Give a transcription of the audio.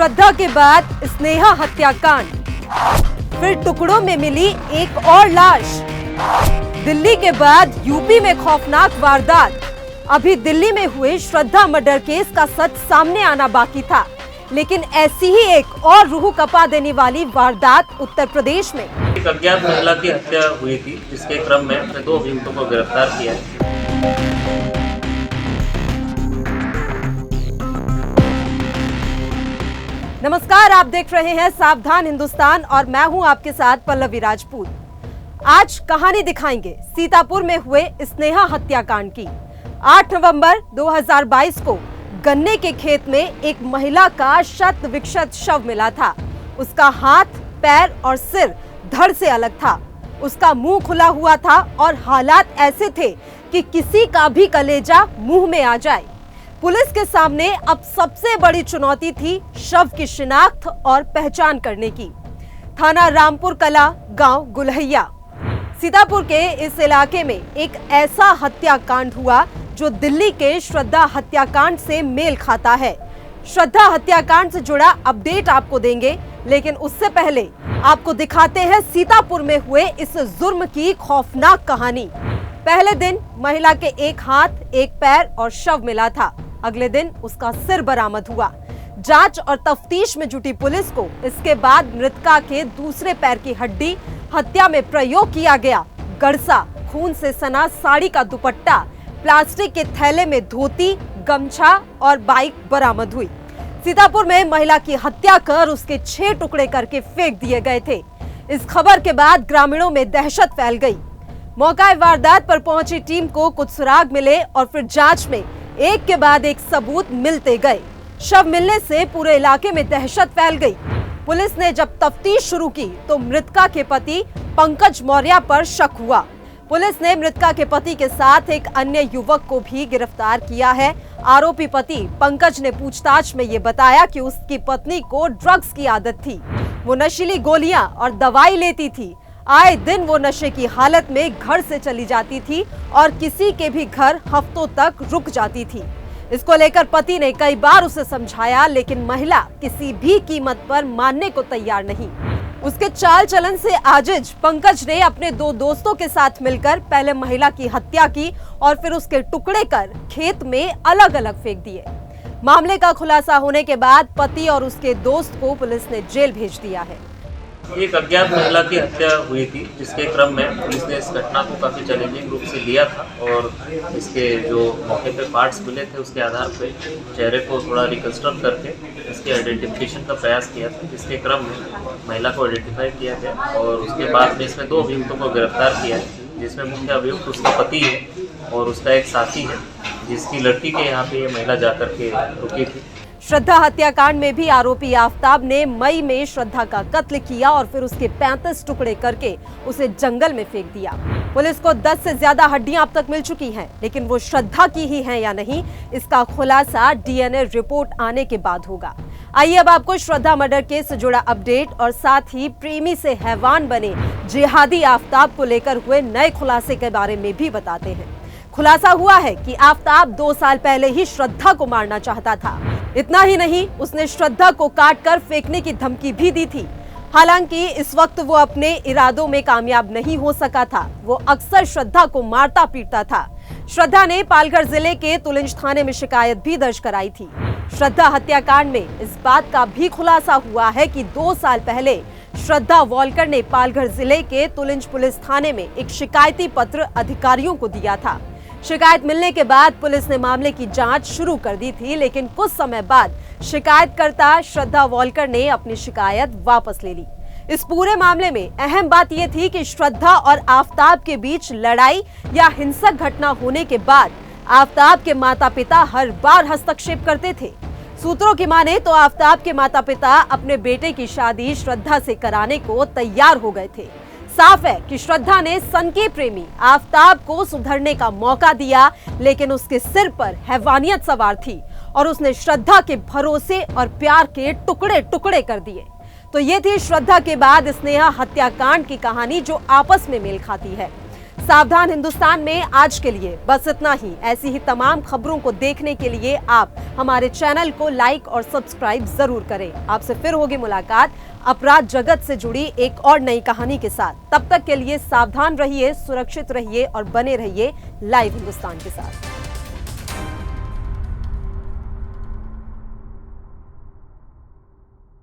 श्रद्धा के बाद स्नेहा हत्याकांड, फिर टुकड़ों में मिली एक और लाश। दिल्ली के बाद यूपी में खौफनाक वारदात। अभी दिल्ली में हुए श्रद्धा मर्डर केस का सच सामने आना बाकी था, लेकिन ऐसी ही एक और रूह कपा देने वाली वारदात उत्तर प्रदेश में। एक अज्ञात महिला की हत्या हुई थी, जिसके क्रम में हमने 2 अभियुक्तों को गिरफ्तार किया है। नमस्कार, आप देख रहे हैं सावधान हिंदुस्तान और मैं हूं आपके साथ पल्लवी राजपूत। आज कहानी दिखाएंगे सीतापुर में हुए स्नेहा हत्याकांड की। 8 नवंबर 2022 को गन्ने के खेत में एक महिला का शत विक्षत शव मिला था। उसका हाथ, पैर और सिर धड़ से अलग था। उसका मुंह खुला हुआ था और हालात ऐसे थे कि किसी का भी कलेजा मुंह में आ जाए। पुलिस के सामने अब सबसे बड़ी चुनौती थी शव की शिनाख्त और पहचान करने की। थाना रामपुर कला, गांव गुलहैया, सीतापुर के इस इलाके में एक ऐसा हत्याकांड हुआ जो दिल्ली के श्रद्धा हत्याकांड से मेल खाता है। श्रद्धा हत्याकांड से जुड़ा अपडेट आपको देंगे, लेकिन उससे पहले आपको दिखाते हैं सीतापुर में हुए इस जुर्म की खौफनाक कहानी। पहले दिन महिला के एक हाथ, एक पैर और शव मिला था। अगले दिन उसका सिर बरामद हुआ। जांच और तफ्तीश में जुटी पुलिस को इसके बाद मृतका के दूसरे पैर की हड्डी, हत्या में प्रयोग किया गया गड़सा, खून से सना साड़ी का दुपट्टा, प्लास्टिक के थैले में धोती, गमछा और बाइक बरामद हुई। सीतापुर में महिला की हत्या कर उसके 6 टुकड़े करके फेंक दिए गए थे। इस खबर के बाद ग्रामीणों में दहशत फैल गई। मौका वारदात पर पहुंची टीम को कुछ सुराग मिले और फिर जांच में एक के बाद एक सबूत मिलते गए। शव मिलने से पूरे इलाके में दहशत फैल गई। पुलिस ने जब तफ्तीश शुरू की तो मृतका के पति पंकज मौर्य पर शक हुआ। पुलिस ने मृतका के पति के साथ एक अन्य युवक को भी गिरफ्तार किया है। आरोपी पति पंकज ने पूछताछ में ये बताया कि उसकी पत्नी को ड्रग्स की आदत थी। वो नशीली गोलियां और दवाई लेती थी। आए दिन वो नशे की हालत में घर से चली जाती थी और किसी के भी घर हफ्तों तक रुक जाती थी। इसको लेकर पति ने कई बार उसे समझाया, लेकिन महिला किसी भी कीमत पर मानने को तैयार नहीं। उसके चाल चलन से आजिज पंकज ने अपने 2 दोस्तों के साथ मिलकर पहले महिला की हत्या की और फिर उसके टुकड़े कर खेत में अलग अलग फेंक दिए। मामले का खुलासा होने के बाद पति और उसके दोस्त को पुलिस ने जेल भेज दिया है। एक अज्ञात महिला की हत्या हुई थी, जिसके क्रम में पुलिस ने इस घटना को काफ़ी चैलेंजिंग रूप से लिया था और इसके जो मौके पे पार्ट्स मिले थे उसके आधार पे चेहरे को थोड़ा रिकन्स्ट्रक्ट करके इसके आइडेंटिफिकेशन का प्रयास किया था, जिसके क्रम में महिला को आइडेंटिफाई किया गया और उसके बाद में इसमें 2 अभियुक्तों को गिरफ्तार किया है, जिसमें मुख्य अभियुक्त उसका पति है और उसका एक साथी है, जिसकी लड़की के यहाँ पे ये महिला जाकर के रुकी थी। श्रद्धा हत्याकांड में भी आरोपी आफ्ताब ने मई में श्रद्धा का कत्ल किया और फिर उसके 35 टुकड़े करके उसे जंगल में फेंक दिया। पुलिस को 10 से ज्यादा हड्डियां अब तक मिल चुकी हैं, लेकिन वो श्रद्धा की ही हैं या नहीं, इसका खुलासा डीएनए रिपोर्ट आने के बाद होगा। आइए अब आपको श्रद्धा मर्डर केस से जुड़ा अपडेट और साथ ही प्रेमी से हैवान बने जिहादी आफ्ताब को लेकर हुए नए खुलासे के बारे में भी बताते हैं। खुलासा हुआ है कि आफ्ताब 2 साल पहले ही श्रद्धा को मारना चाहता था। इतना ही नहीं, उसने श्रद्धा को काटकर फेंकने की धमकी भी दी थी। हालांकि इस वक्त वो अपने इरादों में कामयाब नहीं हो सका था। वो अक्सर श्रद्धा को मारता पीटता था। श्रद्धा ने पालघर जिले के तुलिंज थाने में शिकायत भी दर्ज कराई थी। श्रद्धा हत्याकांड में इस बात का भी खुलासा हुआ है कि 2 साल पहले श्रद्धा वॉलकर ने पालघर जिले के तुलिंज पुलिस थाने में एक शिकायती पत्र अधिकारियों को दिया था। शिकायत मिलने के बाद पुलिस ने मामले की जांच शुरू कर दी थी, लेकिन कुछ समय बाद शिकायतकर्ता श्रद्धा वॉलकर ने अपनी शिकायत वापस ले ली। इस पूरे मामले में अहम बात यह थी कि श्रद्धा और आफ्ताब के बीच लड़ाई या हिंसक घटना होने के बाद आफ्ताब के माता पिता हर बार हस्तक्षेप करते थे। सूत्रों की माने तो आफ्ताब के माता पिता अपने बेटे की शादी श्रद्धा से कराने को तैयार हो गए थे। साफ है कि श्रद्धा ने सनकी प्रेमी आफ्ताब को सुधरने का मौका दिया, लेकिन उसके सिर पर हैवानियत सवार थी और उसने श्रद्धा के भरोसे और प्यार के टुकड़े टुकड़े कर दिए। तो ये थी श्रद्धा के बाद स्नेहा हत्याकांड की कहानी, जो आपस में मेल खाती है। सावधान हिंदुस्तान में आज के लिए बस इतना ही। ऐसी ही तमाम खबरों को देखने के लिए आप हमारे चैनल को लाइक और सब्सक्राइब जरूर करें। आपसे फिर होगी मुलाकात अपराध जगत से जुड़ी एक और नई कहानी के साथ। तब तक के लिए सावधान रहिए, सुरक्षित रहिए और बने रहिए लाइव हिंदुस्तान के साथ।